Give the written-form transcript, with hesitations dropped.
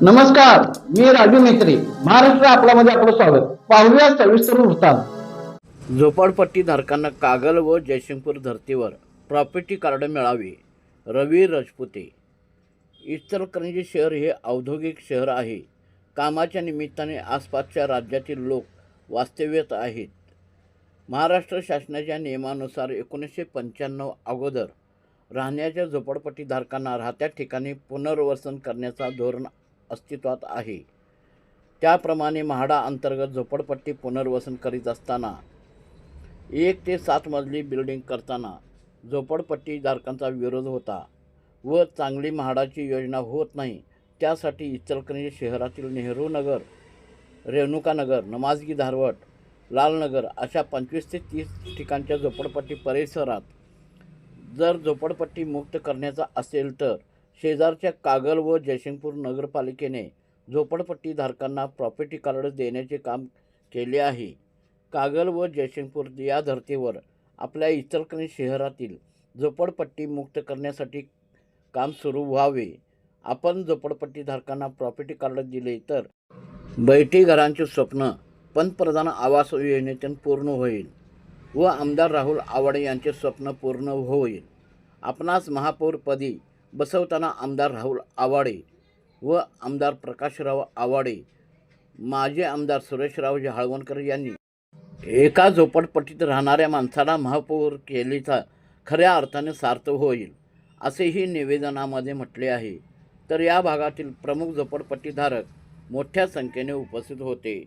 नमस्कार, मी राजू मेत्री. महाराष्ट्र आपल्यामध्ये आपलं स्वागत. पाहूया सविस्तर वृत्तांत. झोपडपट्टी धारकांना कागल व जयसिंगपूर धर्तीवर प्रॉपर्टी कार्ड मिळावे. रवी राजपुते. इचलकरंजी शहर हे औद्योगिक शहर आहे. कामाच्या निमित्ताने आसपासच्या राज्यातील लोक वास्तव्यात आहेत. महाराष्ट्र शासनाच्या नियमानुसार 1995 अगोदर राहण्याच्या झोपडपट्टी धारकांना राहत्या ठिकाणी पुनर्वसन करण्याचा धोरण अस्तित्वात आहे. त्याप्रमाणे म्हाडा अंतर्गत झोपडपट्टी पुनर्वसन करीत असताना 1 ते 7 मजली बिल्डिंग करताना झोपडपट्टी धारकांचा विरोध होता व चांगली म्हाडाची योजना होत नाही. त्यासाठी इचलकरंजी शहरातील नेहरू नगर, रेणुका नगर, नमाजगी धारवट, लालनगर अशा 25 ते 30 ठिकाणच्या झोपडपट्टी परिसरात जर झोपडपट्टी मुक्त करण्याचा असेल तर शेजारच्या कागल व जयसिंगपूर नगरपालिकेने झोपडपट्टी धारकांना प्रॉपर्टी कार्ड देण्याचे काम केले आहे. कागल व जयसिंगपूर या धर्तीवर आपल्या इचलकरंजी शहरातील झोपडपट्टी मुक्त करण्यासाठी काम सुरू व्हावे. आपण झोपडपट्टी धारकांना प्रॉपर्टी कार्ड दिले तर बैठी घरांचे स्वप्न पंतप्रधान आवास योजनेतून पूर्ण होईल व आमदार राहुल आवाडे यांचे स्वप्न पूर्ण होईल. आपणास महापौरपदी बसवताना आमदार राहुल आवाडे व आमदार प्रकाशराव आवाडे, माजी आमदार सुरेशराव हाळवणकर यांनी एका झोपडपट्टीत राहणाऱ्या माणसाला महापौर केलीचा खऱ्या अर्थाने सार्थ होईल असेही निवेदनामध्ये म्हटले आहे. तर या भागातील प्रमुख झोपडपट्टीधारक मोठ्या संख्येने उपस्थित होते.